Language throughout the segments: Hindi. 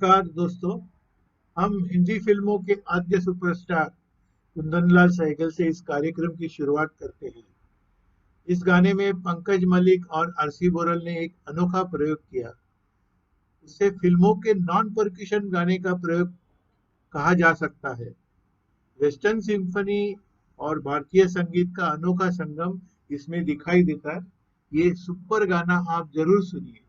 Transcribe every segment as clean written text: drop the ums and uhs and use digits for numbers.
नमस्कार दोस्तों। हम हिंदी फिल्मों के आद्य सुपरस्टार कुंदनलाल सहगल से इस कार्यक्रम की शुरुआत करते हैं। इस गाने में पंकज मलिक और आरसी बोरल ने एक अनोखा प्रयोग किया। इसे फिल्मों के नॉन परक्यूशन गाने का प्रयोग कहा जा सकता है। वेस्टर्न सिम्फनी और भारतीय संगीत का अनोखा संगम इसमें दिखाई देता है। ये सुपर गाना आप जरूर सुनिए।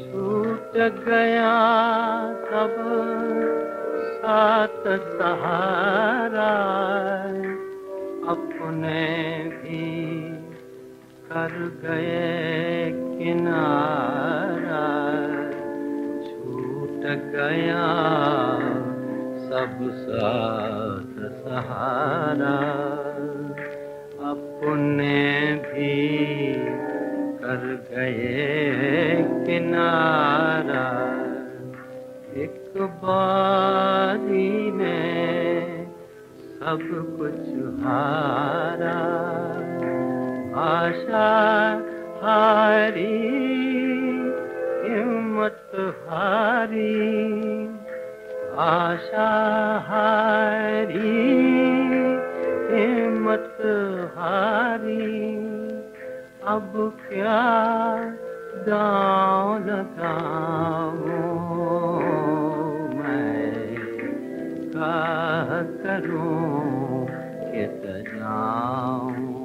छूट गया सब साथ सहारा, अपने भी कर गए किनारा। छूट गया सब साथ सहारा, अपने भी कर गए किनारा। एक बारी में सब कुछ हारा, आशा हारी हिम्मत हारी, आशा हारी हिम्मत हारी। अब क्या दांव लगाऊं मैं, क्या करूं किस जाऊं।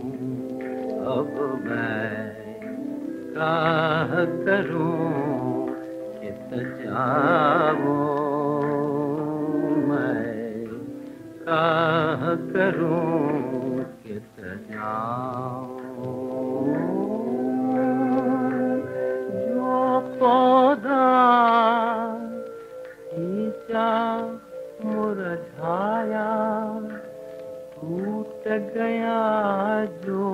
अब मैं क्या करूं किस जाऊं, मैं क्या करूं किस जाऊं। जो पौधा खींचा मुरझाया, टूट गया जो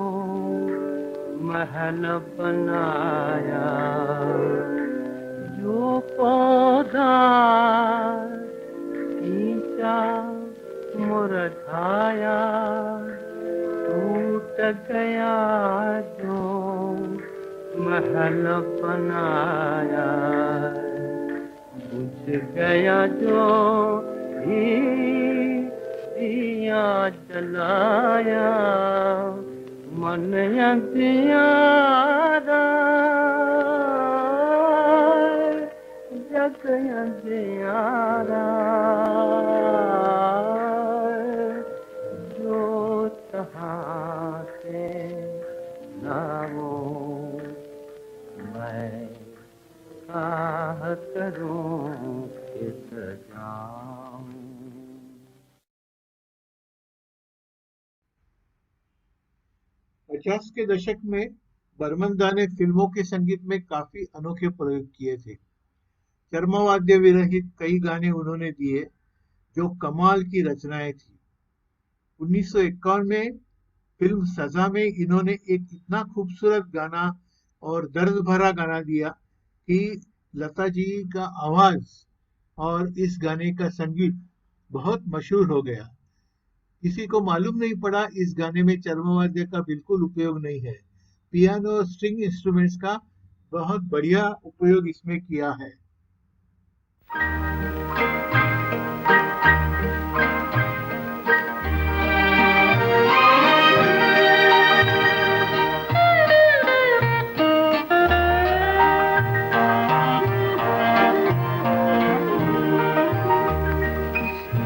महल बनाया। जो पौधा खींचा मुरझाया, टूट गया जो महल बनाया। बुझ गया जो दिया जलाया, मन अंधियारा जग अंधियारा। जो तहाँ से लाओ मैं क्या करूं किस जाऊं। 50 के दशक में बर्मन दा ने फिल्मों के संगीत में काफी अनोखे प्रयोग किए थे। चर्मवाद्य विरहित कई गाने उन्होंने दिए जो कमाल की रचनाएं थी। 1951 में फिल्म सजा में इन्होंने एक इतना खूबसूरत गाना और दर्द भरा गाना दिया कि लता जी का आवाज और इस गाने का संगीत बहुत मशहूर हो गया। किसी को मालूम नहीं पड़ा इस गाने में चर्मवाद्य का बिल्कुल उपयोग नहीं है। पियानो और स्ट्रिंग इंस्ट्रूमेंट्स का बहुत बढ़िया उपयोग इसमें किया है।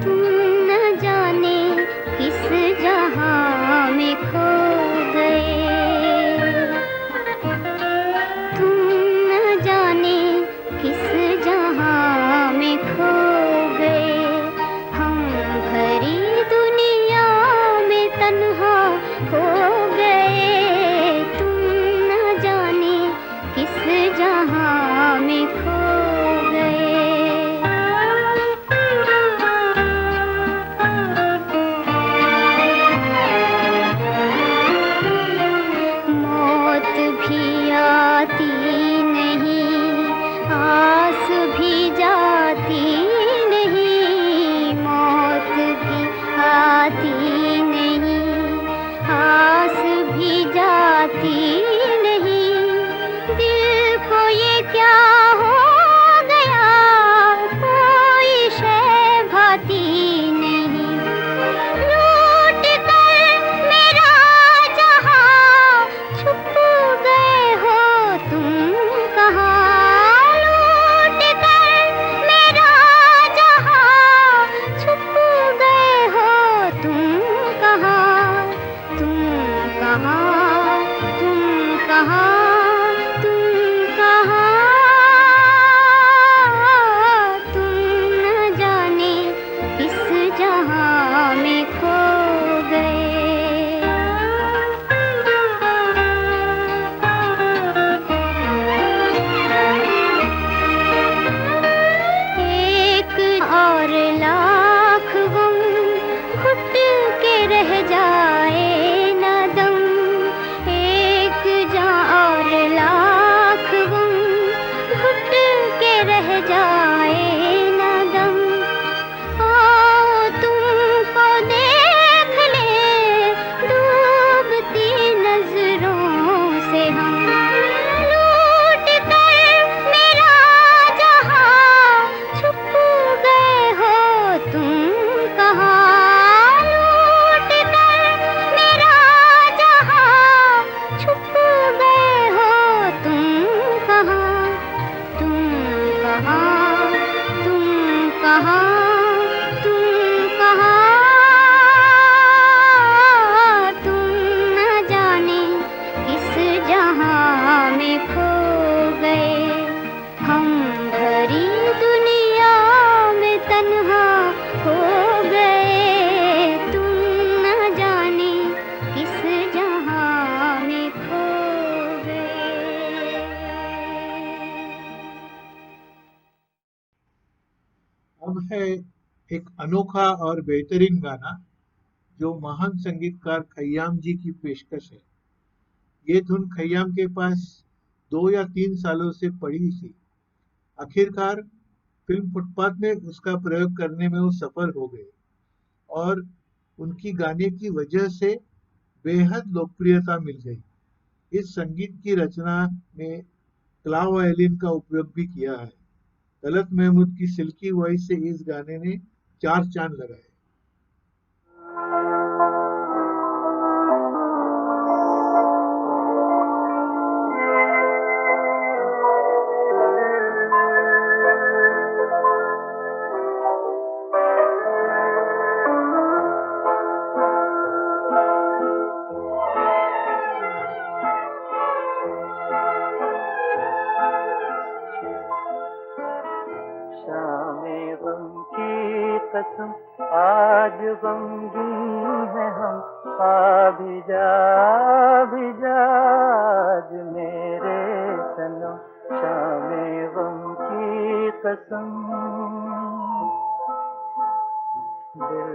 तुम न जाने किस जहां जहाँ खो गए, तुम न जाने किस जहाँ में खो गए। मौत भी आती नहीं, आस भी जाती नहीं, मौत भी आती नहीं, आस भी जाती नहीं। दिल को ये क्या हो गया, कोई शय भाती नहीं। लूट कर मेरा जहाँ, छुप गए हो तुम कहाँ। लूट कर मेरा जहाँ, छुप गए हो तुम कहाँ। तुम कहाँ, तुम कहाँ, तुम कहाँ, तुम न जाने किस जहाँ में खो गए। एक और लाख गम घुट के रह जाए न दम, एक जहाँ और लाख गम घुट के रह जाए न दम। आओ तुमको देख ले डूबती नजरों से हम। लूट कर मेरा जहाँ, छुप गए हो तुम कहाँ। लूट कर मेरा जहाँ, छुप गए हो तुम कहाँ। तुम कहाँ, तुम कहाँ, तुम कहाँ, तुम न जाने किस जहाँ में खो गए। हम भरी दुनिया में तन्हा हो गए, तुम न जाने किस जहाँ में खो गए। अब है एक अनोखा और बेहतरीन गाना जो महान संगीतकार खय्याम जी की पेशकश है। ये धुन खय्याम के पास 2 या 3 सालों से पड़ी थी। आखिरकार फिल्म फुटपाथ में उसका प्रयोग करने में वो सफल हो गए और उनकी गाने की वजह से बेहद लोकप्रियता मिल गई। इस संगीत की रचना में क्लाव वायलिन का उपयोग भी किया है। तलत महमूद की सिल्की वॉइस से इस गाने ने 4 चांद लगाए। शामे गम की कसम आज गमगीन है हम, आ भी जा आज मेरे सनम। शामे गम की कसम, दिल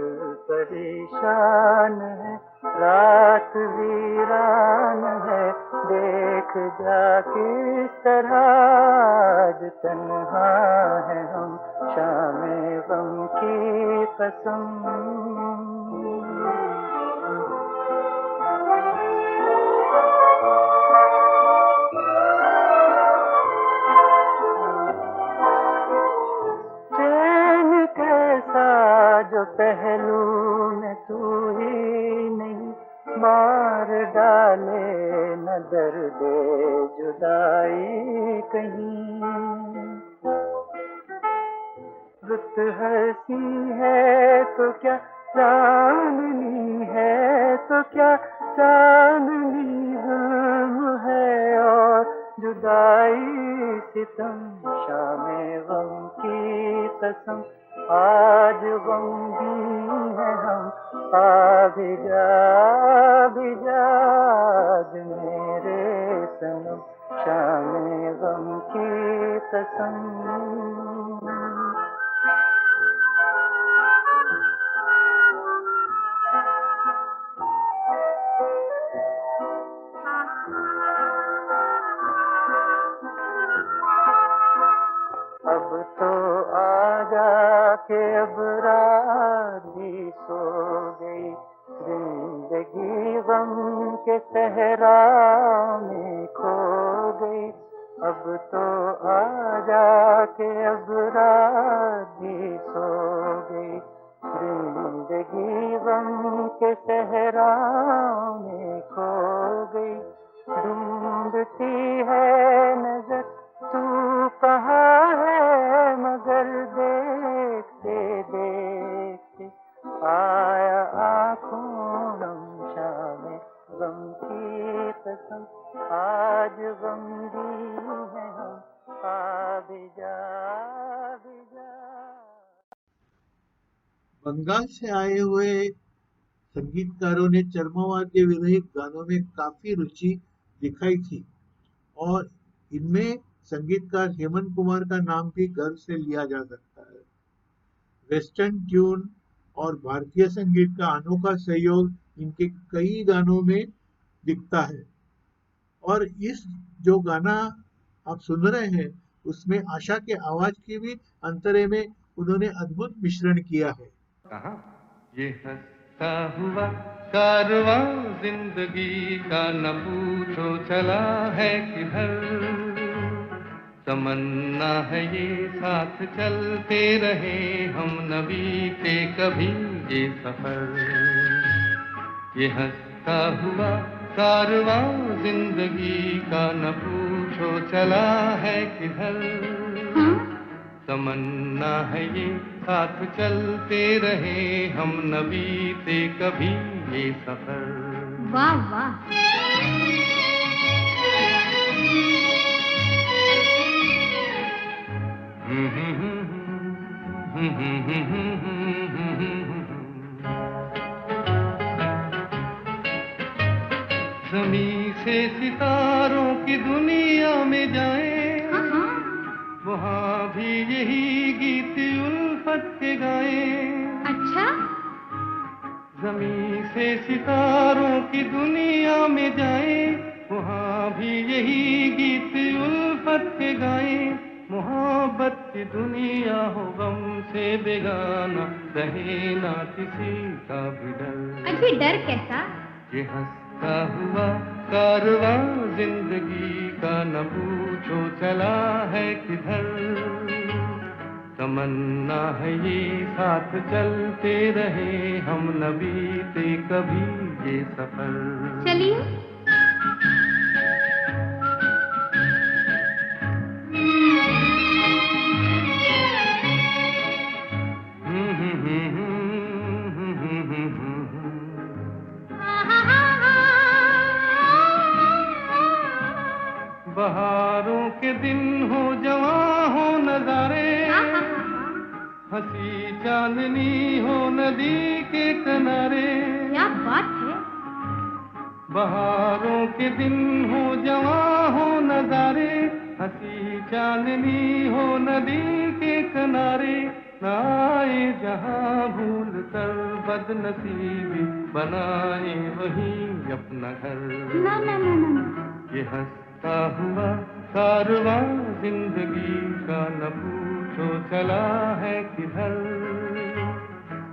परेशान है, रात वीरान है, देख जा किस तरह आज तन्हा है हम। शामे गम की कसम। चैन कैसा जो पहलू में तू ही नहीं, मार डाले न दर्द जुदाई कहीं। रुत हंसी है तो क्या चांदनी है तो क्या, चांदनी जुल्म है और जुदाई सितम। शामे गम की कसम आज गमगीन है हम, आ भी जा के अब रात भी सो गई, जिंदगी गम के सहरा में खो गई। अब तो आजा के अब रात भी सो गई, जिंदगी गम के सहरा में खो गई। ढूंढती है नजर तू कहाँ है, मगर देखते देखते आया आँखों नमशा में गम की कसम। आज गम दी है हम, आ भी जा, आ भी जा। बंगाल से आए हुए संगीतकारों ने चर्मवाद्य विरहित गानों में काफी रुचि दिखाई थी और इनमें संगीतकार हेमंत कुमार का नाम भी गर्व से लिया जा सकता है। वेस्टर्न ट्यून और भारतीय संगीत का अनोखा सहयोग इनके कई गानों में दिखता है और इस जो गाना आप सुन रहे हैं उसमें आशा के आवाज की भी अंतरे में उन्होंने अद्भुत मिश्रण किया है। कहाँ ये हंसता हुआ कारवां जिंदगी का न पूछो चला है किधर, तमन्ना है ये साथ चलते रहे हम न बीते कभी ये सफर। ये हंसता हुआ कारवां जिंदगी का न पूछो चला है किधर, तमन्ना है ये साथ चलते रहे हम न बीते कभी ये सफर। वाह वाह। ज़मीं से सितारों की दुनिया में जाए, वहाँ भी यही गीत उल्फत के गाए। अच्छा। ज़मीं से सितारों की दुनिया में जाए, वहाँ भी यही गीत उल्फत के गाए। मोहब्बत की दुनिया हो गम से बेगाना, रहे ना किसी का भी डर। अभी डर कैसा? ये हंसता हुआ कारवां जिंदगी का न पूछो चला है किधर, तमन्ना है ये साथ चलते रहे हम न बीते कभी ये सफर। चलिए। बहारों के दिन हो जवां हो नजारे, हंसी चांदनी हो नदी के किनारे। क्या बात है। बहारों के दिन हो जवां हो नजारे, हंसी चांदनी हो नदी के किनारे। ना आए जहां भूल कर बदनसीबी, बनाए वहीं अपना घर। ना ना ना ना। ये हंसता हुआ कारवां जिंदगी का न पूछो चला है किधर,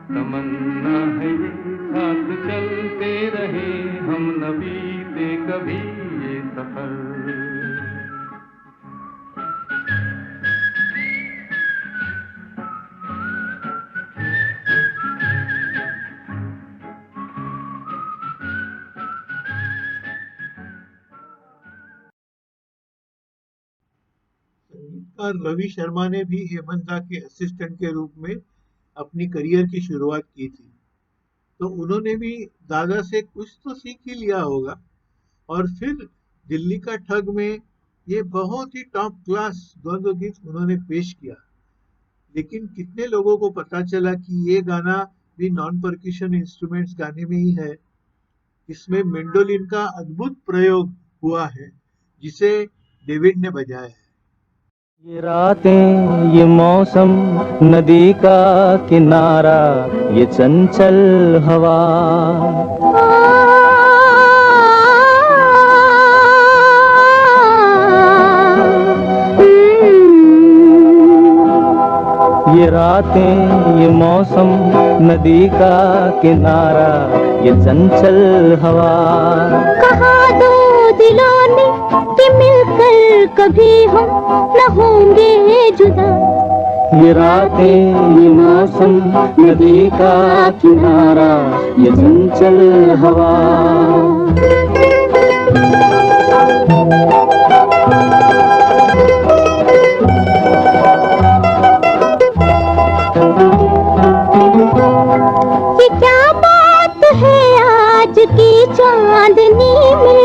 तमन्ना है ये साथ चलते रहे हम न बीते कभी ये सफर। संगीतकार रवि शर्मा ने भी हेमंत दा के असिस्टेंट के रूप में अपनी करियर की शुरुआत की थी, तो उन्होंने भी दादा से कुछ तो सीख ही लिया होगा और फिर दिल्ली का ठग में ये बहुत ही टॉप क्लास द्वंद्व गीत उन्होंने पेश किया। लेकिन कितने लोगों को पता चला कि ये गाना भी नॉन परक्यूशन इंस्ट्रूमेंट्स गाने में ही है। इसमें मेंडोलिन का अद्भुत प्रयोग हुआ है जिसे डेविड ने बजाया है। ये रातें, ये मौसम, नदी का किनारा, ये चंचल हवा, ये रात रातें ये मौसम नदी का किनारा ये चंचल हवा। कहा दो दिलों ने कि मिलकर कभी हम न होंगे जुदा। ये रातें ये मौसम नदी का किनारा ये चंचल हवा। ये क्या बात है आज की चांदनी में,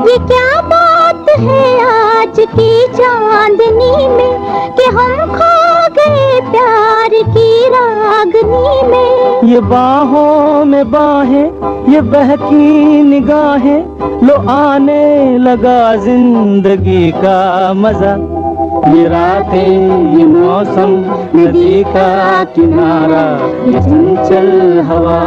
ये क्या बात है आज की चांदनी में कि हम खो गए प्यार की रागनी में। ये बाहों में बाहें ये बहकी निगाहें लो आने लगा जिंदगी का मजा। ये रातें ये मौसम नदी का किनारा ये चंचल हवा।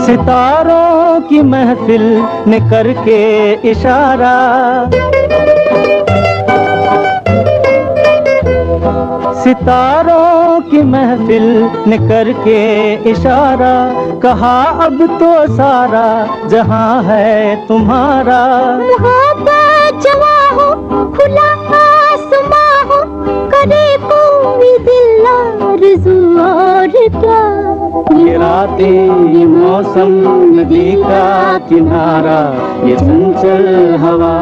सितारों की महफिल ने करके इशारा, सितारों की महफिल ने करके इशारा कहा अब तो सारा जहां है तुम्हारा। मोहब्बत जवा हो खुला आसमां हो करे कोई दिल आरज़ू और क्या। ये रातें ये मौसम नदी का किनारा ये चंचल हवा।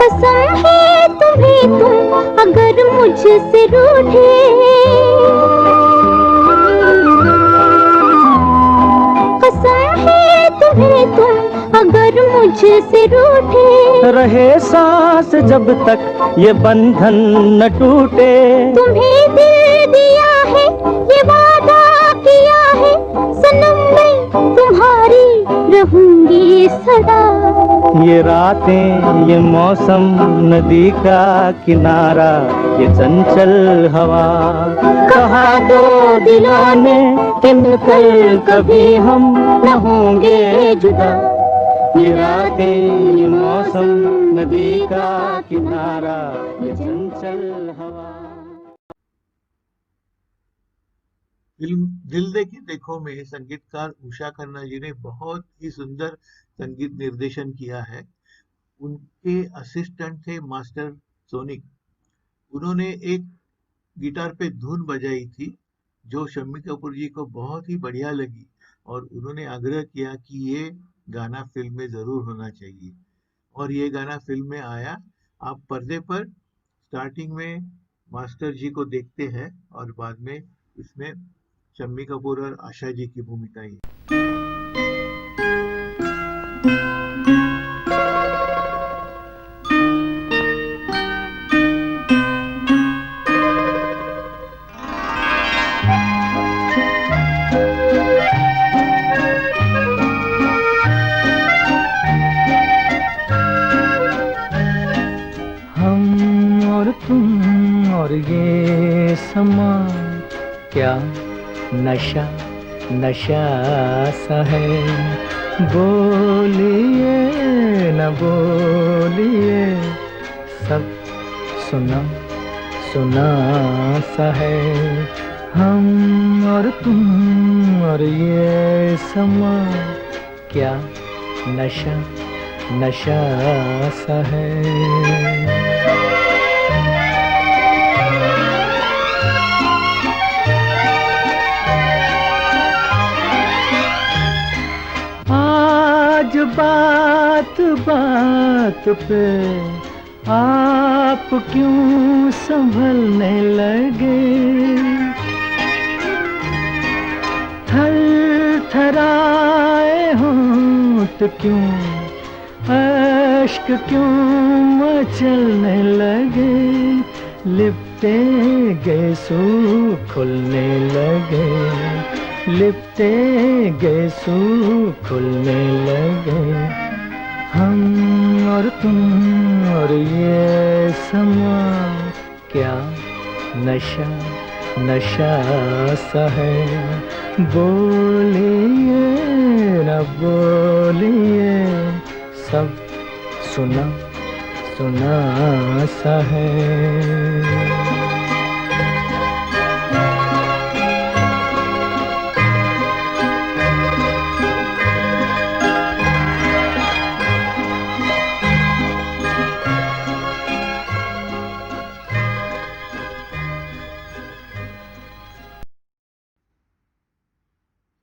कसम है तुम्हें तुम अगर मुझसे रूठे, कसम है तुम्हें तुम अगर मुझसे रूठे। रहे सांस जब तक ये बंधन न टूटे। तुम्हें दिल दिया है ये वादा किया है सनम मैं तुम्हारी रहूंगी सदा। ये रातें ये मौसम नदी का किनारा ये चंचल हवा। कहा दो दिलों ने कि मिलकर कभी हम न होंगे जुदा। ये रातें ये मौसम नदी का किनारा ये चंचल हवा। फिल्म दिल दे के देखो में संगीतकार उषा खन्ना जी ने बहुत ही सुंदर संगीत निर्देशन किया है। उनके असिस्टेंट थे मास्टर सोनिक। उन्होंने एक गिटार पे धुन बजाई थी जो शम्मी कपूर जी को बहुत ही बढ़िया लगी और उन्होंने आग्रह किया कि ये गाना फिल्म में जरूर होना चाहिए और ये गाना फिल्म में आया। आप पर्दे पर स्टार्टिंग में मास्टर जी को देखते हैं और बाद में इसमें शम्मी कपूर और आशा जी की भूमिकाएं। हम और तुम और ये समा क्या नशा नशा सा है। बोलिए न बोलिए सब सुना सुना सा है। हम और तुम और ये समा क्या नशा नशा सा है। आज बात बात पे आप क्यों संभलने लगे। थर थराए होंठ क्यों अश्क क्यों मचलने लगे। लिपटे गए सू खुलने लगे। लिपटे गेसू खुलने लगे, हम और तुम और ये समा, क्या नशा नशा सा है। बोलिए न बोलिए, सब सुना सुना सा है।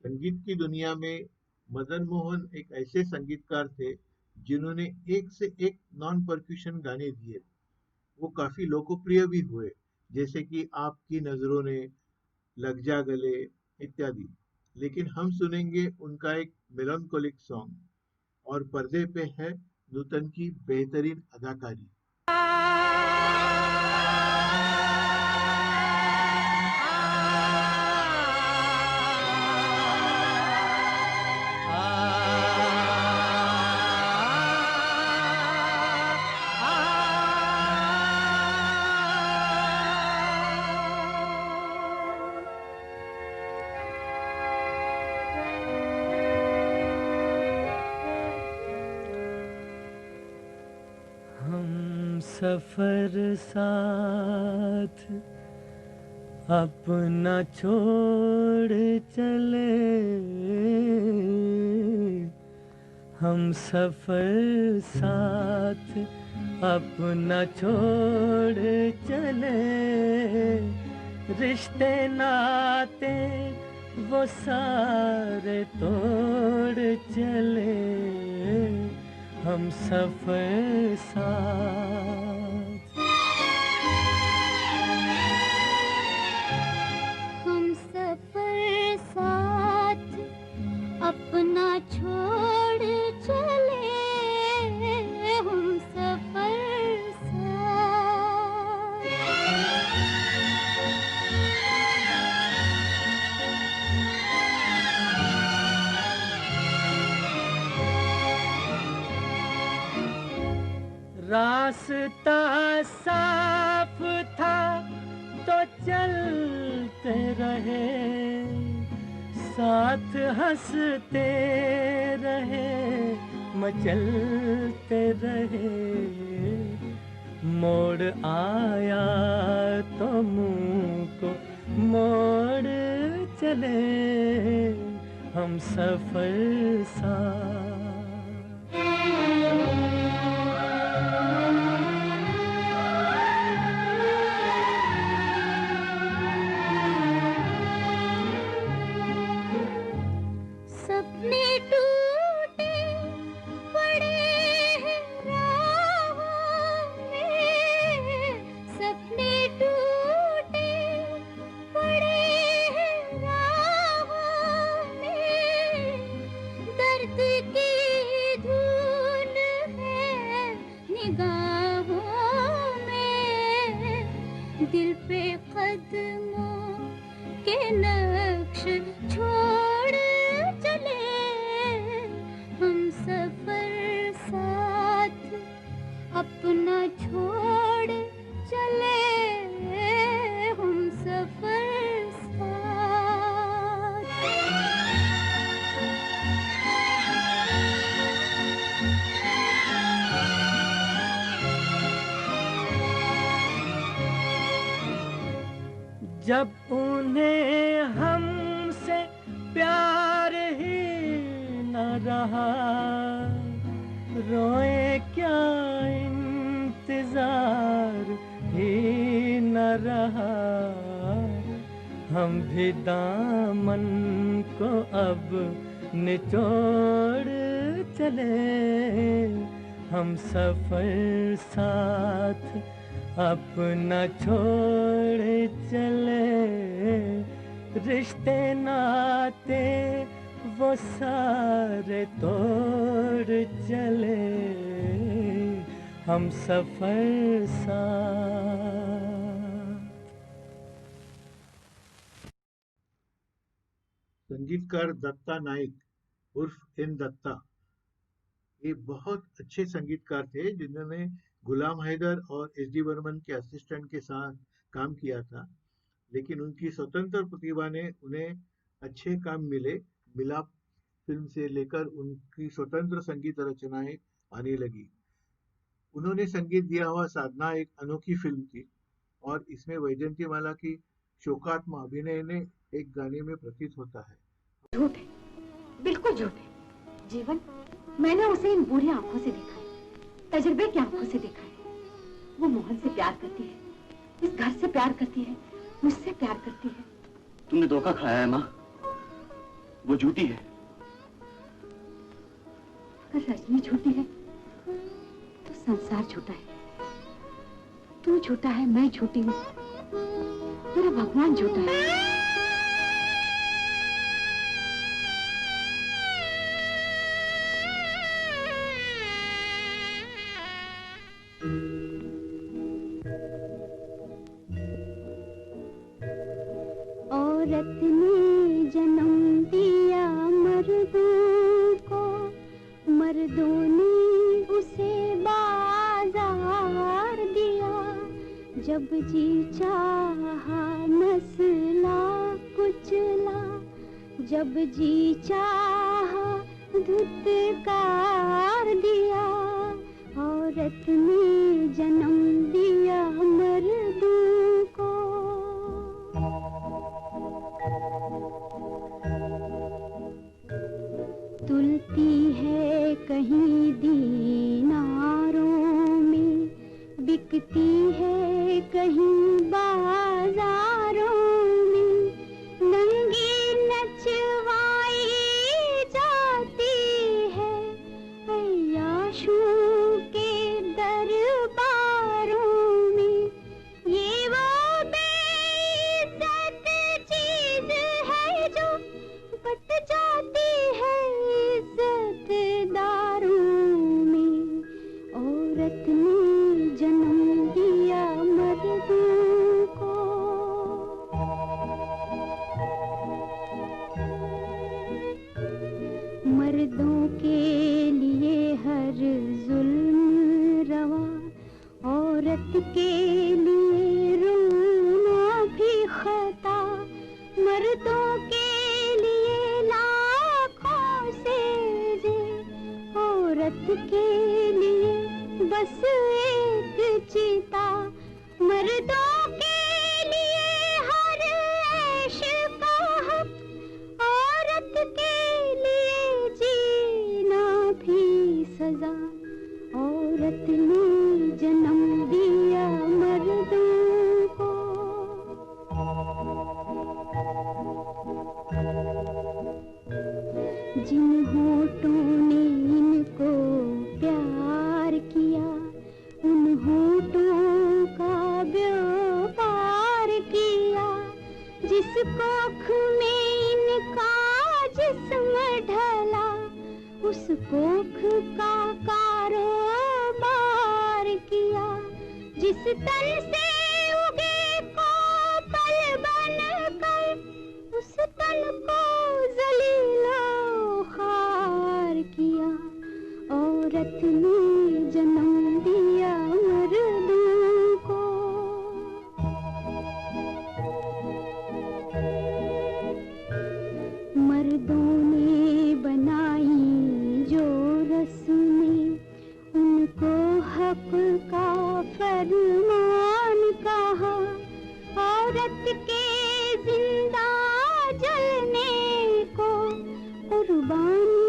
संगीत की दुनिया में मदन मोहन एक ऐसे संगीतकार थे जिन्होंने एक से एक नॉन परक्यूशन गाने दिए। वो काफी लोकप्रिय भी हुए, जैसे कि आपकी नजरों ने, लग जा गले इत्यादि। लेकिन हम सुनेंगे उनका एक मेलंकोलिक सॉन्ग, और पर्दे पे है नूतन की बेहतरीन अदाकारी। सफर साथ अपना छोड़ चले, हम सफर साथ अपना छोड़ चले, रिश्ते नाते वो सारे तोड़ चले, हम सफर साथ। हम सफर साथ अपना छोड़ चले, हम सफर साथ। रास्ता साफ था तो चलते रहे, साथ हंसते रहे, मचलते रहे, मोड़ आया तो मुंह को मोड़ चले, हम सफर साथ। सपने टूटे पड़े हैं राहों में, सपने टूटे पड़े हैं राहों में, दर्द की धुन है निगाहों में, दिल पे कदमों के नक्श छोड़ चले, हम सफर साथ अपना छोड़ चले, हम सफर साथ। जब उन्हें हमसे प्यार ही न रहा, रोए क्या इंतजार ही न रहा, हम भी दामन को अब निचोड़ चले, हम सफर साथ अपना छोड़ चले, रिश्ते नाते वो सारे तोड़ चले, हम सफर साथ। संगीतकार दत्ता नाइक उर्फ एन दत्ता, ये बहुत अच्छे संगीतकार थे जिन्होंने गुलाम हैदर और एस डी बर्मन के असिस्टेंट के साथ काम किया था, लेकिन उनकी स्वतंत्र प्रतिभा ने उन्हें अच्छे काम मिलाप फिल्म से लेकर उनकी स्वतंत्र संगीत रचनाएं आने लगी। उन्होंने संगीत दिया हुआ साधना एक अनोखी फिल्म थी और इसमें वैजयंतीमाला की शोकात्मा अभिनय ने एक गाने में प्रतीत होता है। झूठ है, बिल्कुल झूठ है। जीवन, मैंने उसे इन बूढ़ी आंखों से देखा है, तजुर्बे की आंखों से देखा है। वो मोहन से प्यार करती है, इस घर से प्यार करती है, मुझसे प्यार करती है। तुमने धोखा खाया है माँ, वो झूठी है। अगर रजनी झूठी है तो संसार झूठा है। तू झूठा है, मैं झूठी हूँ, मेरा भगवान झूठा है। औरत ने जन्म दिया मर्दों को, मर्दों ने उसे बाजार दिया। जब जी चाहा नस्ला कुचला, जब जी चाहा धुतकार दिया। औरत ने जन्म दिया मर्दों को। तुलती है कहीं दीनारों में, बिकती है कहीं बाजारों में। नंगी नचवाई जाती है अय्याशों के दरबारों में। ये वो बेइज्जत चीज है जो बट जाती है इज्जतदारों में। औरत ने जन्म दिया मर्दों को। मर्दों के लिए हर जुल्म रवा, औरत के लिए रोना भी खता। मर्दों के लिए लाखों सेजे, औरत के लिए बस एक चिता। मर्दों के लिए हर ऐश का हक, औरत के लिए जीना भी सजा। औरत ने जन्म दिया मर्दों को। जिन होठों ने इनको प्यार किया, उन होठों का व्यापार किया। जिस कोख में इनका जिस्म ढला, उस कोख का कारोबार किया। जिस तन से उगे को पल बनकर, उस तन को जलीलो खार किया। औरत ने जन्म दिया मर्दों को। मर्दों ने बनाई जो रस्में, उनको हक का फरमान कहा। औरत के जिंदा जलने को कुर्बानी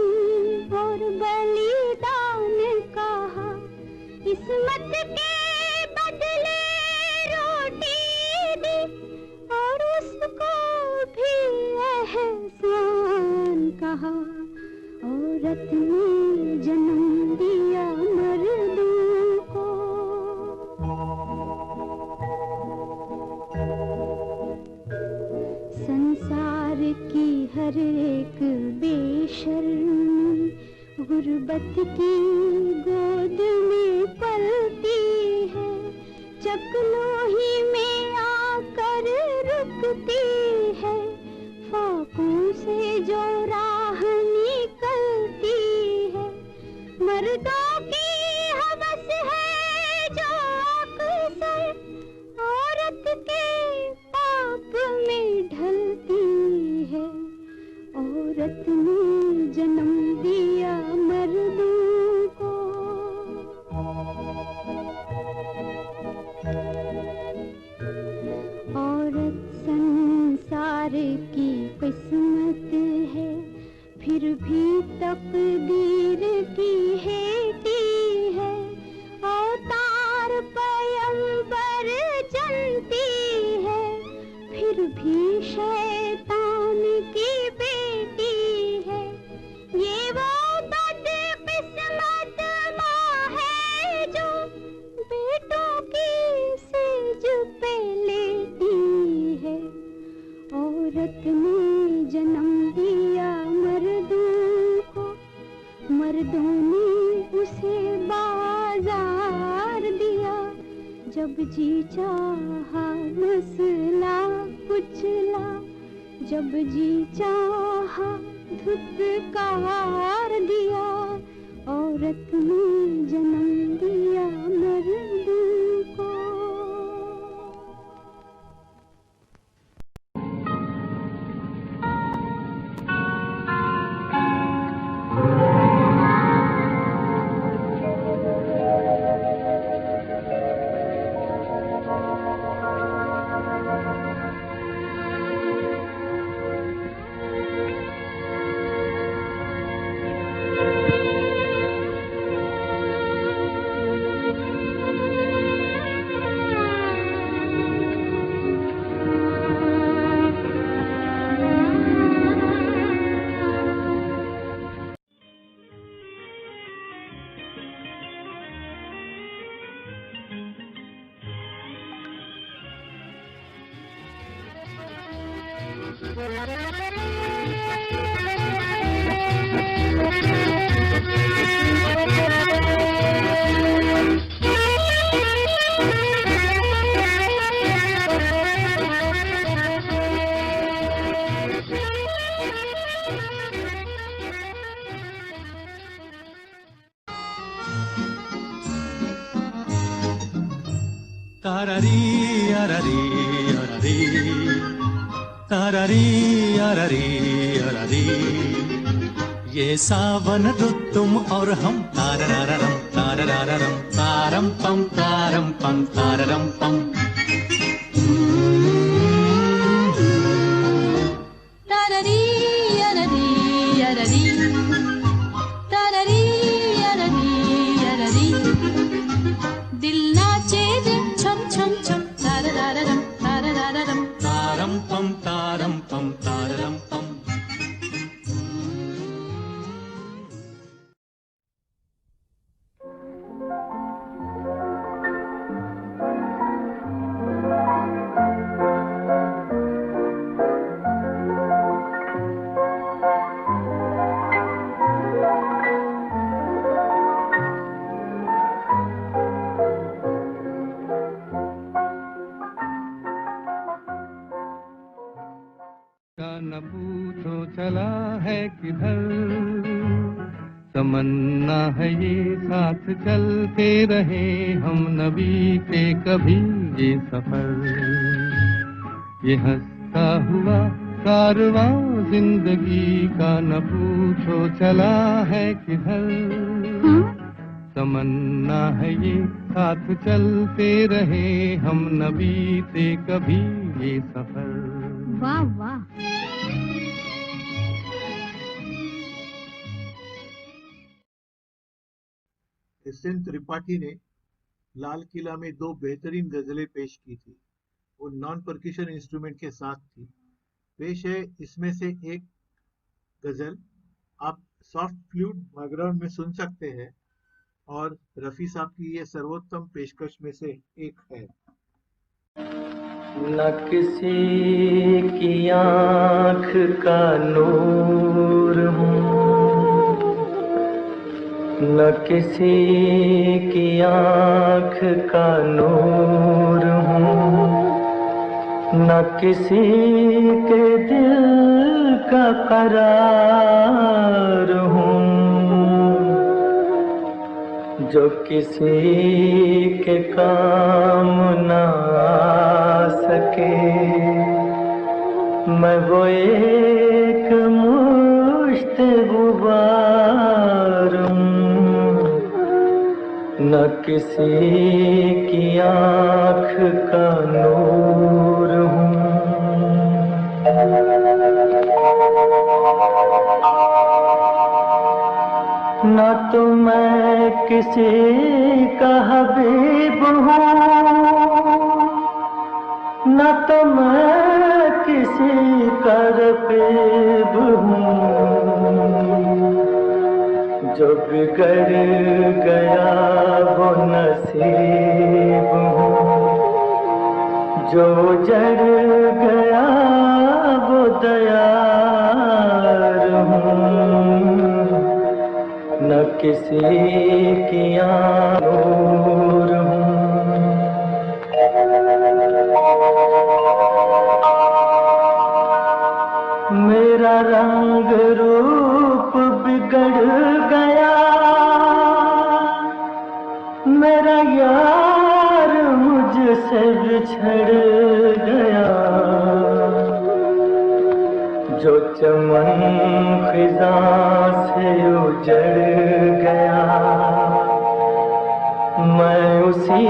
और बलिदान कहा। किस्मत के बदले रोटी दी और उसको भी एहसान कहा। औरत ने जन्म दिया मर्दों को। संसार की हर एक बेशर्मी गुर्बत की गोद में पलती है। चकलोही में आकर रुकती है, फाकों से जी चाहा मसला कुचला, जब जी चाहा धुतकार दिया, औरत ने जन्म दिया मर्द को। तारारी अरारी अरारी, तारारी अरारी अरारी, ये सावन रुत तुम और हम, तारारारम तारारारम, तारम पम तारम पम। तारारी अरारी अरारी, तारारी अरारी अरारी, दिल नाचे छम छम छम, तारारारम तारारारम, तारम पम तारम पम तारम पम। न पूछो चला है किधर, तमन्ना है ये साथ चलते रहे हम नबी के कभी ये सफर। ये हंसता हुआ कारवां जिंदगी का न पूछो चला है किधर, तमन्ना है ये साथ चलते रहे हम नबी से कभी ये सफर। वाह वाह। एस.एन. त्रिपाठी ने लाल किला में 2 बेहतरीन गजलें पेश की थी। वो नॉन परक्यूशन इंस्ट्रूमेंट के साथ थी। पेश है इसमें से एक गजल, आप सॉफ्ट फ्लूट बैकग्राउंड में सुन सकते हैं, और रफी साहब की ये सर्वोत्तम पेशकश में से एक है। न किसी की आँख का नूर हूँ, न किसी की आँख का नूर हूँ, न किसी के दिल का करार हूँ, जो किसी के काम ना आ सके। मैं वो एक मुश्त गुबार हूँ, न किसी की आँख का नूर हूँ। न तो मैं किसी का हबीब हूँ, न तो मैं किसी का रकीब हूँ। जो बिगड़ गया वो नसीब हूँ, जो जड़ गया वो दयार हूँ, न किसी की नूर हूँ। मेरा रंग रूप बिगड़ गया, मेरा यार मुझसे बिछड़ गया। जो चमन खिज़ा से उजड़ गया, मैं उसी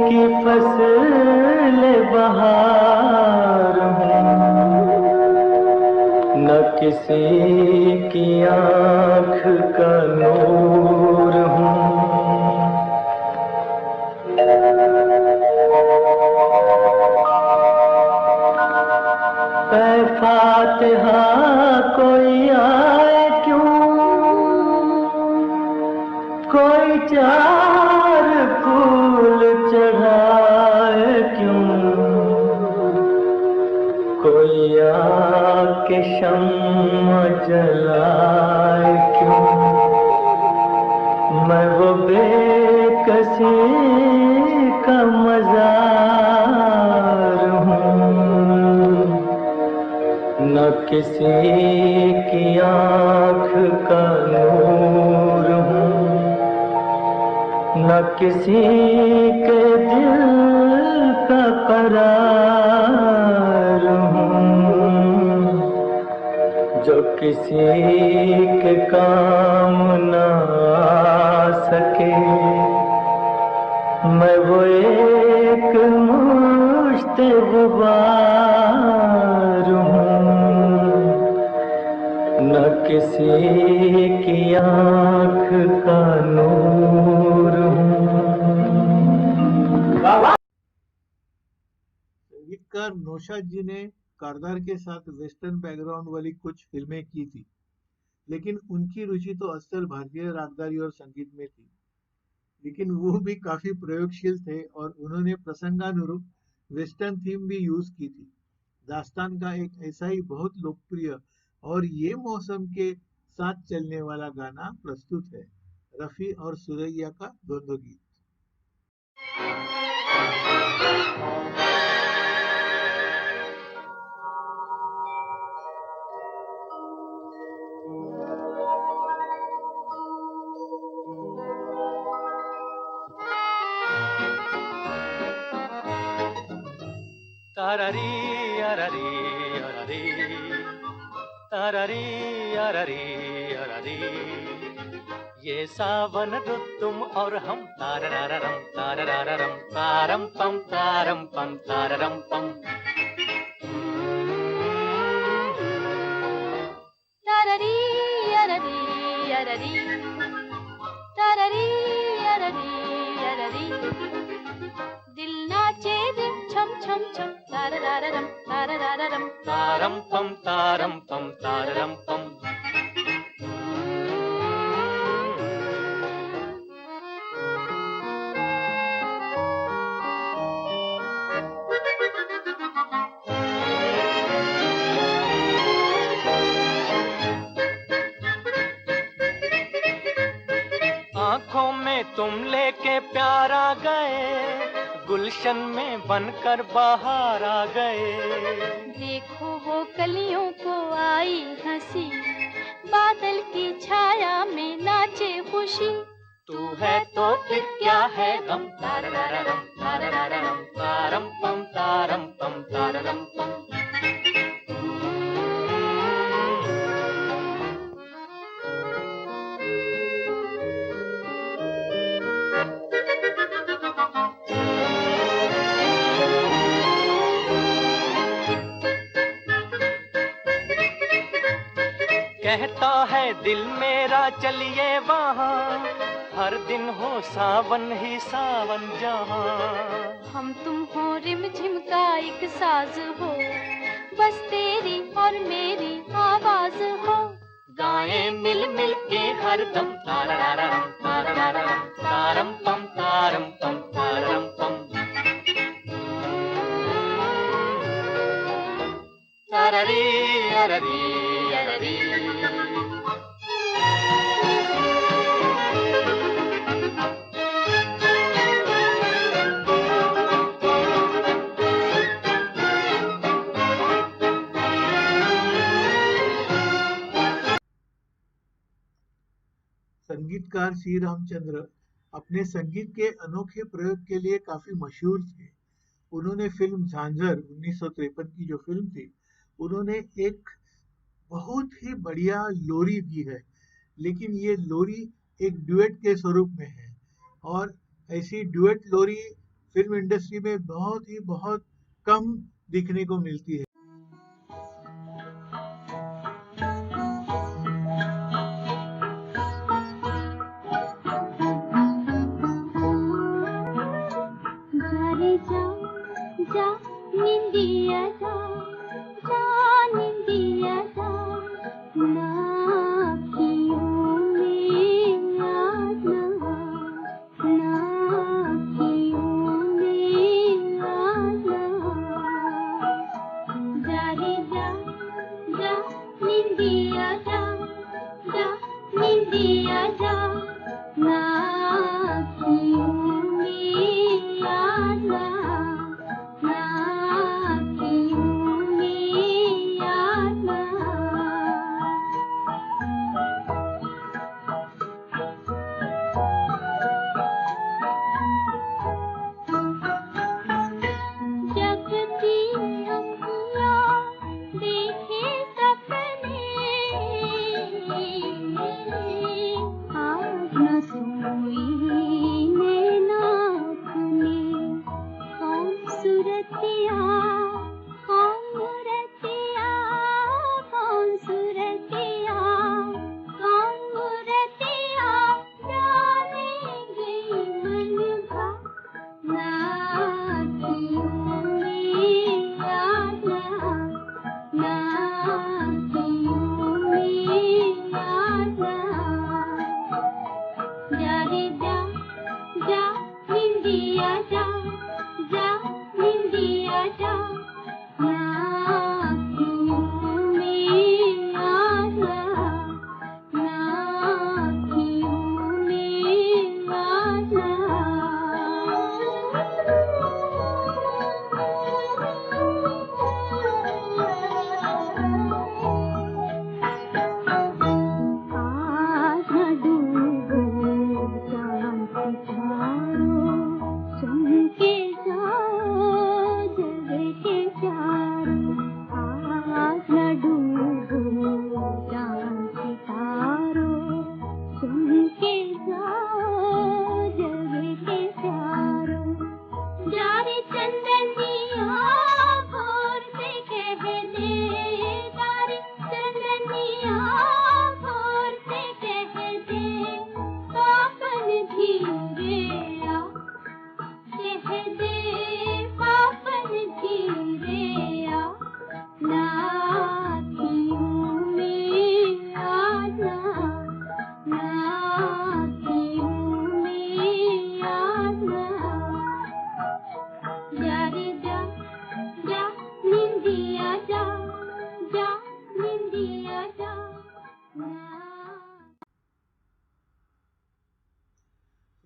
की फसल बहार हूँ। न किसी की आँख का नूर हूँ। ऐ फातिहा कोई आए क्यों, कोई चार फूल चढ़ाए क्यों, कोई आके शम्मा जलाए क्यों। मैं वो बेकसी का मज़ार हूँ, न किसी की आँख का नूर हूँ, न किसी के दिल का करार हूँ। जो किसी के काम न आ सके, मैं वो एक मुश्त गुबार हूँ, न किसी की आँख का नूर हूँ। संगीतकार नौशाद जी ने कारदार के साथ वेस्टर्न बैकग्राउंड वाली कुछ फिल्में की थी, लेकिन उनकी रुचि तो असल भारतीय रागदारी और संगीत में थी। लेकिन वो भी काफी प्रयोगशील थे और उन्होंने प्रसंगानुरूप वेस्टर्न थीम भी यूज की थी। दास्तान का एक ऐसा ही बहुत लोकप्रिय और ये मौसम के साथ चलने वाला गाना प्रस्तुत है, रफी और सुरैया का द्वंद्व गीत। तारारी अरारी अरारी, तारारी अरारी अरारी, ये सावन रुत तुम और हम, तारारारम तारारारम तारम पम तारम पम। तारारी अरारी अरारी, तारारी अरारी अरारी, दिल नाचे रिम छम छम छम, तारारारम तारारारम तारम पम तारम पम। आँखों में तुम लेके प्यार आ गए, गुलशन में बनकर बाहर आ गए। देखो वो कलियों को आई हंसी, बादल की छाया में नाचे खुशी। तू है तो फिर क्या है गम, तारारारम तारम पम तारम पम। कहता है दिल मेरा चलिए वहाँ, हर दिन हो सावन ही सावन जहाँ। हम तुम हो रिम झिम का एक साज हो, बस तेरी और मेरी आवाज हो। गाएं मिल मिल के हर दम, तारारारम तारम पम तारम पम। तारारी अरारी अरारी, संगीतकार सी रामचंद्र अपने संगीत के अनोखे प्रयोग के लिए काफी मशहूर थे। उन्होंने फिल्म झांझर 1953 की जो फिल्म थी, उन्होंने एक बहुत ही बढ़िया लोरी दी है, लेकिन ये लोरी एक डुएट के स्वरूप में है और ऐसी डुएट लोरी फिल्म इंडस्ट्री में बहुत कम दिखने को मिलती है। जा निंदिया जा निंदिया जा ना अखियों में याद ना अखियों में याद जा रे जा निंदिया जा निंदिया जा ना अखियों में याद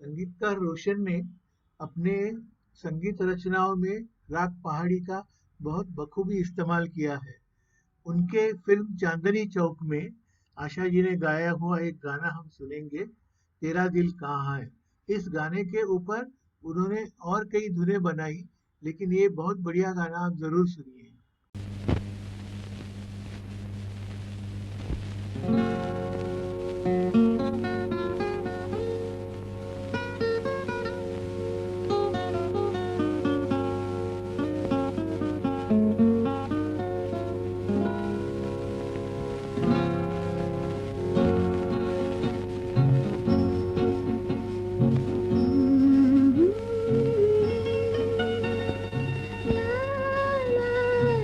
संगीतकार रोशन ने अपने संगीत रचनाओं में राग पहाड़ी का बहुत बखूबी इस्तेमाल किया है। उनके फिल्म चांदनी चौक में आशा जी ने गाया हुआ एक गाना हम सुनेंगे, तेरा दिल कहाँ है। इस गाने के ऊपर उन्होंने और कई धुनें बनाई, लेकिन ये बहुत बढ़िया गाना आप जरूर सुनिए। la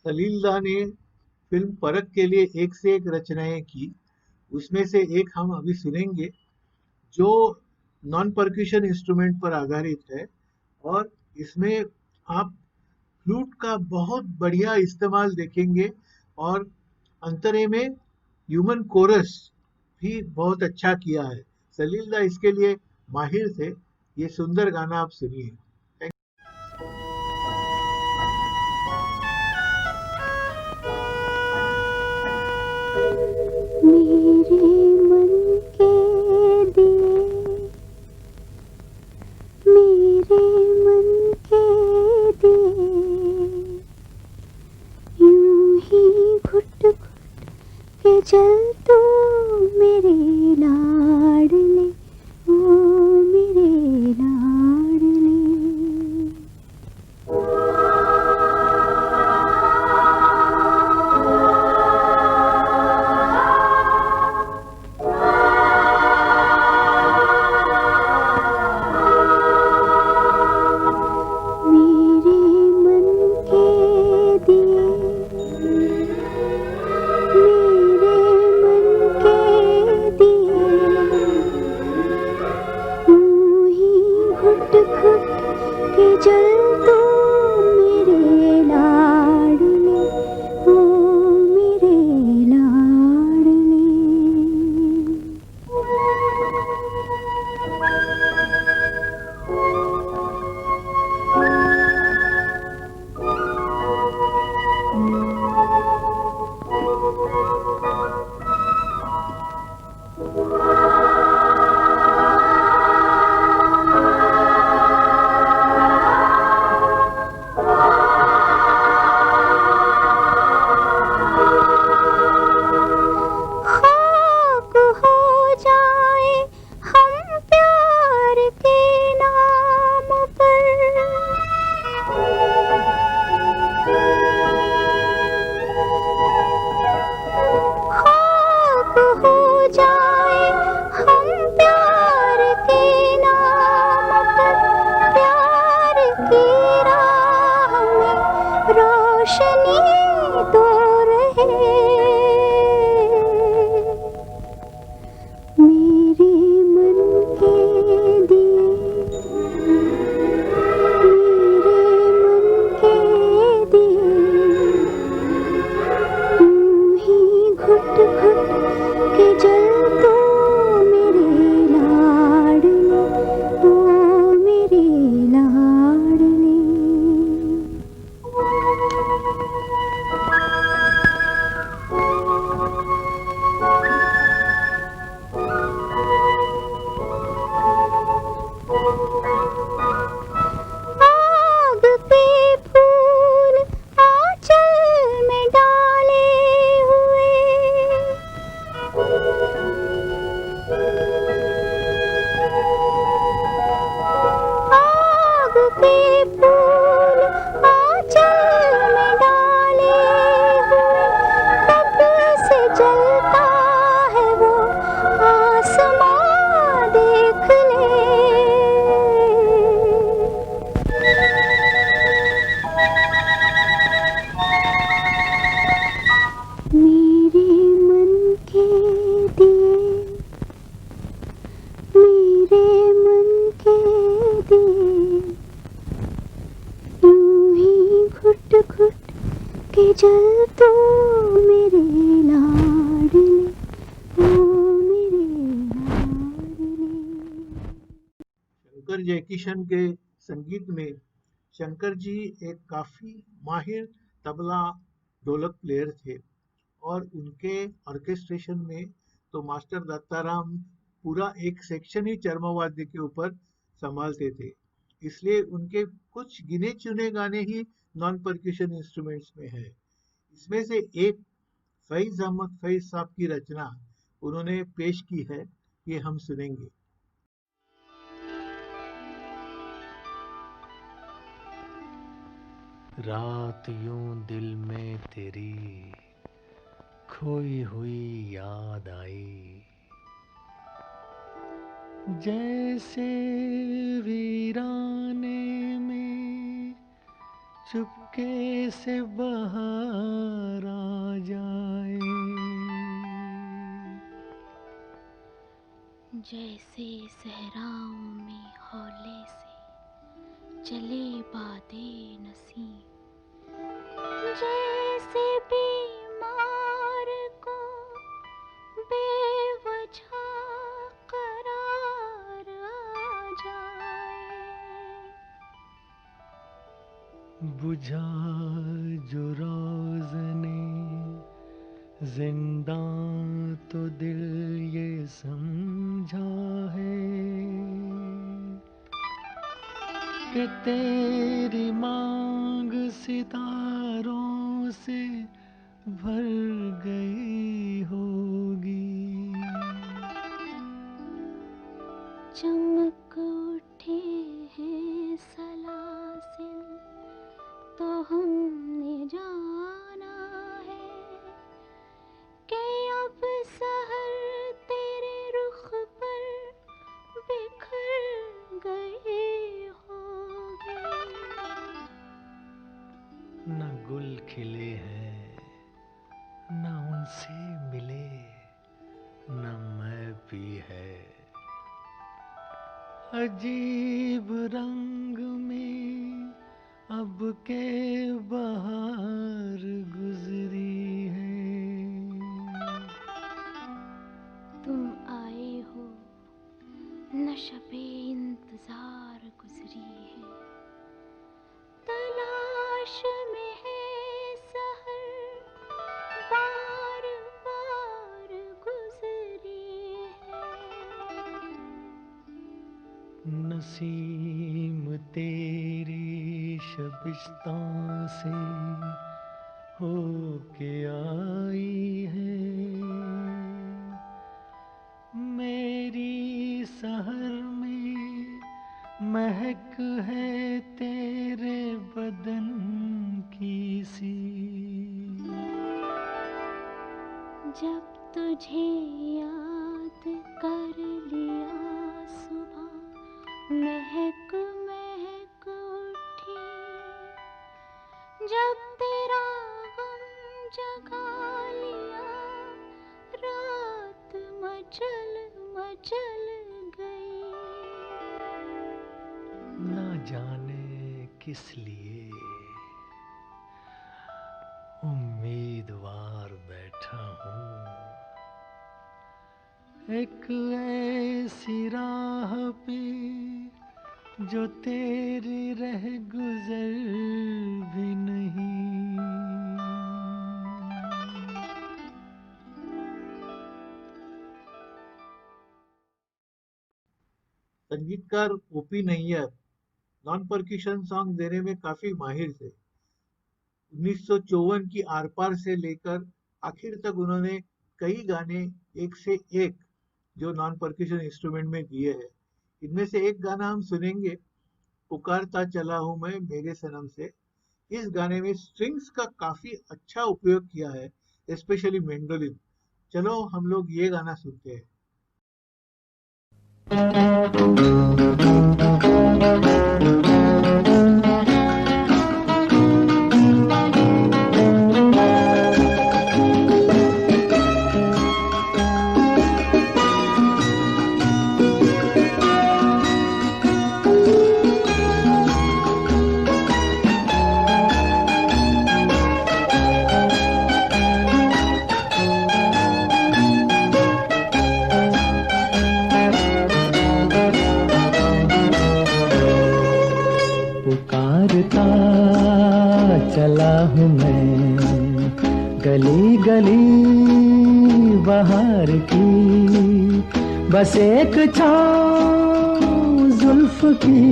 सलीलदा ने फिल्म परख के लिए एक से एक रचनाएं की। उसमें से एक हम अभी सुनेंगे जो नॉन परक्यूशन इंस्ट्रूमेंट पर आधारित है, और इसमें आप फ्लूट का बहुत बढ़िया इस्तेमाल देखेंगे, और अंतरे में ह्यूमन कोरस भी बहुत अच्छा किया है। सलीलदा इसके लिए माहिर थे। ये सुंदर गाना आप सुनिए। मेरे मन के दिए, मेरे मन के दिए, यूं ही घुट घुट के जल तू मेरे लाडले, ओ मेरे लाडले। मेरे मन के दिए, मेरे मन के दिए, यूं ही घुट घुट के जल तू मेरे लाडले, ओ मेरे लाडले। खाक हो जाए हम प्यार के नाम पर, खाक हो जाए हम प्यार के नाम पर, प्यार की राह में रोशनी तो रहे। मेरे मन के दिए, मेरे मन के दिए, यूं ही घुट घुट के जल तू मेरे लाडले, ओ मेरे लाडले। आग के फूल आंचल में डाले हुए, आग के फूल आंचल में डाले हुए, कब से जलता है वो आसमां देख ले। मेरे मन के दिए, मेरे मन के दिए, यूं ही घुट घुट के जल तू मेरे लाडले, ओ मेरे लाडले। शंकर जयकिशन के संगीत में शंकर जी एक काफी माहिर तबला ढोलक प्लेयर थे, और उनके ऑर्केस्ट्रेशन में तो मास्टर दत्ताराम पूरा एक सेक्शन ही चर्मवाद्य के ऊपर संभालते थे। इसलिए उनके कुछ गिने चुने गाने ही नॉन परक्यूशन इंस्ट्रूमेंट्स में है। इसमें से एक फैज अहमद फैज साहब की रचना उन्होंने पेश की है, ये हम सुनेंगे। रात यूं दिल में तेरी खोई हुई याद आई, जैसे वीराने में चुप चुपके से बाहर आ जाए। जैसे सहराओं में हौले से चले बादे नसीम, जैसे बीमार को बेवजह करार आ जाए। बुझा जो रोज़ने जिंदां तो दिल ये समझा है कि तेरी मांग सितारों से भर गई होगी। चमक उठे हैं सलासिल तो हमने जाना है कि अब सहर तेरे रुख पर बिखर गई होगी। न गुल खिले हैं न उनसे मिले न मैं भी है। अजीब रंग में अब के बहार गुजरी है। तुम आए हो न शबे इंतजार गुजरी है। तलाश में है सहर बार बार गुजरी है। नसीम तेरी शबिस्तां से हो के आई है। मेरी सहर में महक है तेरे बदन की सी। जब तुझे याद कर लिया सुबह महक महक उठी। जब तेरा गम जगा लिया रात मचल मचल गई। ना जाने किस लिए उम्मीदवार बैठा हूँ। एक ऐसी राह पे जो तेरी रह गुजर भी नहीं। संगीतकार O P Nayyar non percussion song देने में काफी माहिर थे। 1954 की आर पार से लेकर आखिर तक उन्होंने कई गाने एक से एक जो नॉन परक्यूशन इंस्ट्रूमेंट में दिए हैं। इनमें से एक गाना हम सुनेंगे, पुकारता चला हूं मैं मेरे सनम से। इस गाने में स्ट्रिंग्स का काफी अच्छा उपयोग किया है, स्पेशली मेंडोलिन। चलो हम लोग ये गाना सुनते हैं। चला हूँ मैं गली गली बहार की, बस एक छाँव जुल्फ की,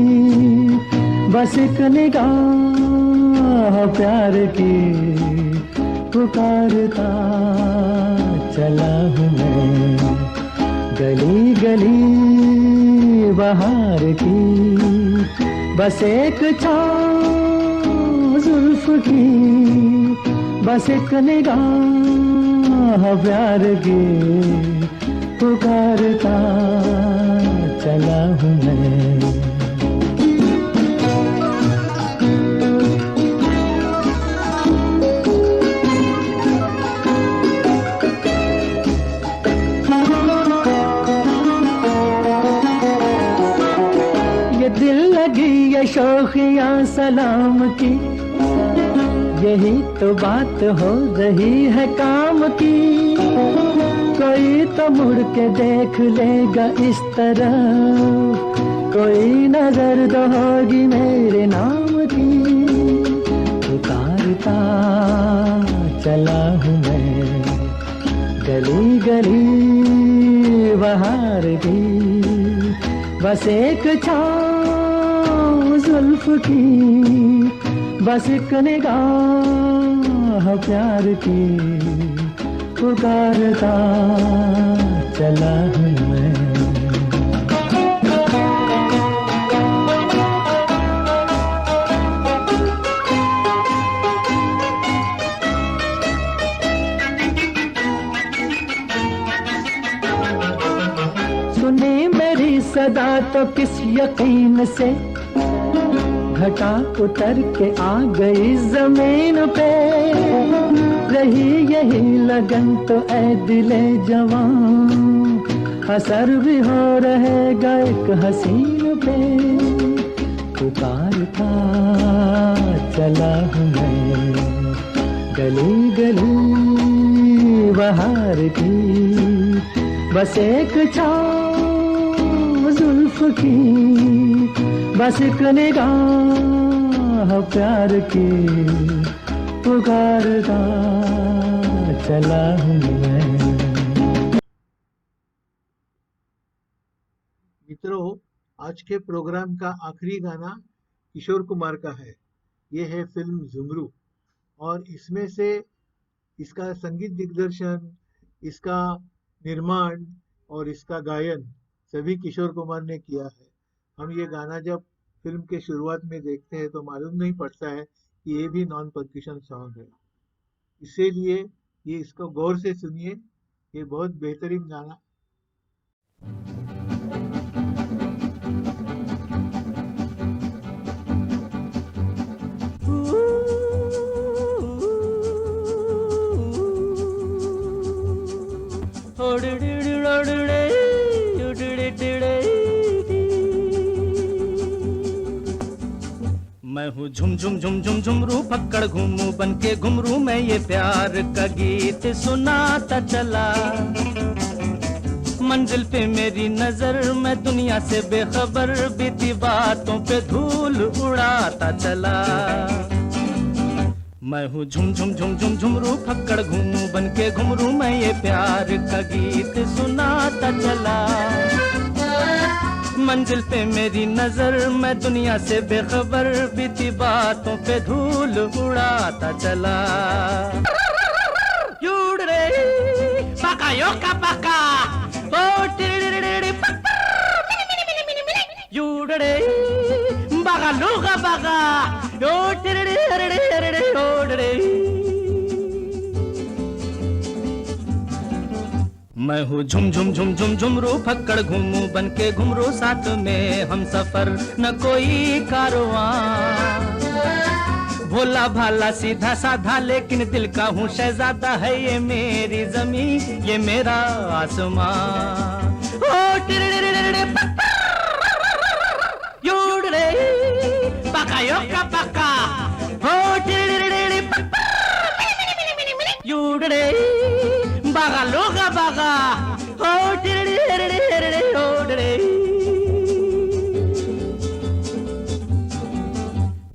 बस एक निगाह प्यार की। पुकारता चला हूँ मैं गली गली बहार की, बस एक छाँव जुल्फ की, बस एक निगाह प्यार की। पुकारता चला हूँ मैं। शोखियां सलाम की, यही तो बात हो रही है काम की। कोई तो मुड़ के देख लेगा इस तरह, कोई नजर तो होगी मेरे नाम की। पुकारता चला हूँ मैं गली गली बहार की, बस एक छाँव जुल्फ की, बस एक निगाह प्यार की। पुकारता चला हूँ मैं। सुनी मेरी सदा तो किस यकीन से, घटा उतर के आ गई जमीन पे। रही यही लगन तो ऐ दिले जवान, असर भी हो रहेगा एक हसीन पे। पुकारता चला हूँ मैं गली गली बहार की, बस एक छाँव जुल्फ की, बस एक निगाह प्यार की। पुकारता चला हूँ मैं। मित्रों, आज के प्रोग्राम का आखिरी गाना किशोर कुमार का है। ये है फिल्म झुमरू, और इसमें से इसका संगीत दिग्दर्शन, इसका निर्माण और इसका गायन सभी किशोर कुमार ने किया है। हम ये गाना जब फिल्म के शुरुआत में देखते हैं तो मालूम नहीं पड़ता है कि ये भी नॉन परक्यूशन सॉन्ग है। इसीलिए ये इसको गौर से सुनिए, ये बहुत बेहतरीन गाना। मैं हूँ झुम झुम झुम झुम झुमरू, पकड़ घूमू बन के घुमरू। मैं ये प्यार का गीत सुनाता चला, मंजिल पे मेरी नजर, मैं दुनिया से बेखबर, बीती बातों पे धूल उड़ाता चला। मैं हूँ झुम झुम झुम झुम झुमरू, पकड़ घूमू बन के घुमरू। मैं ये प्यार का गीत सुनाता चला, मंजिल पे मेरी नजर, मैं दुनिया से बेखबर, बीती बातों पे धूल उड़ाता चला। यूडरे पका योका पका, ओ टिरिरिरिरि यूडरे बगा लूगा बगा, ओ टिरिरिरिरि ओडरे। मैं हूँ झुम झुम झुम झुम झुमरू, फक्कड़ घूमू बन के घुमरू। साथ में हम सफर न कोई कारवां, भोला भाला सीधा साधा लेकिन दिल का हूँ शहजादा है। ये मेरी जमी ये मेरा आसमां, ओ टिरिरिरिरि यूडरे पका योका पका, ओ टिरिरिरिरि यूडरे बागा लोगा बागा, ओ टिरिरिरिरि ओडरे।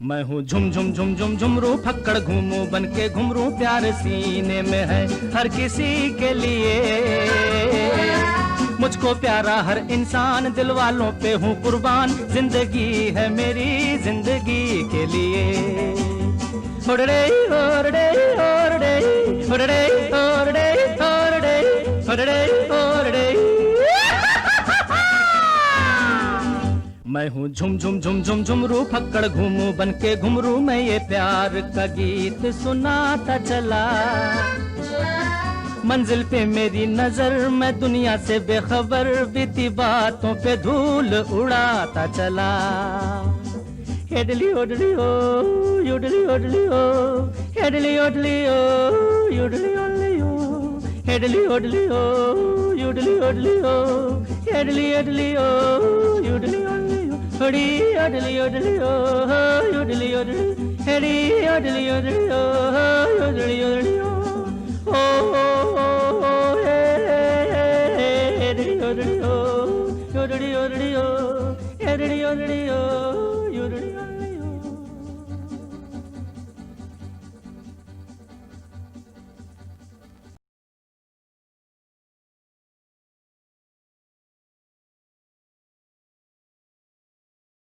मैं हूँ झुम झुम झुम झुम झुमरू, फक्कड़ घूमू बन के घुमरू। प्यार सीने में है हर किसी के लिए, मुझको प्यारा हर इंसान, दिल वालों पे हूँ कुर्बान। जिंदगी है मेरी जिंदगी के लिए। ओडरे ओडरे ओडरे ओडरे ओडरे ओडरे ओडरे ओडरे। मैं हूँ झुम झुम झुम झुम झुमरू, फक्कड़ घूमू बन के घुमरू। मैं ये प्यार का गीत सुनाता चला, मंजिल पे मेरी नजर, मैं दुनिया से बेखबर, बीती बातों पे धूल उड़ाता चला। हेडली ओडली ओ योडली ओडली ओ, हेडली ओडली ओ योडली ओडली ओ, हेडली ओडली ओ योडली ओडली ओ, हेडली ओडली ओ योडली ओडली ओ। ओडी ओडली ओडली ओ ओडली ओडली हेडी ओडली ओडली ओ ओडली ओडली ओ ओ हेडी ओडली ओ ओडली ओडली ओ हेडी ओडली ओ